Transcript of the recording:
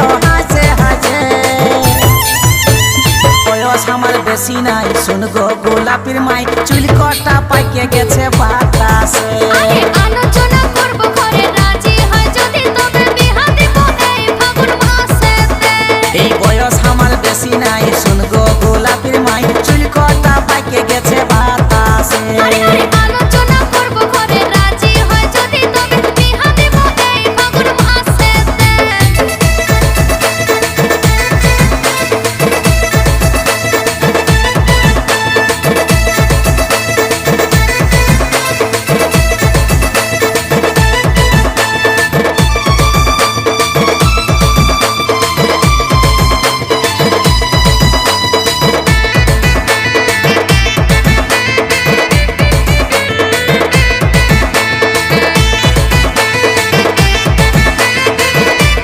তো হাসে হাসে বয়স আমার বেশি নাই শুন গো গোলাপির মাই চুল কটা পাইকে গেছে বাতাসে আলোচনা করবো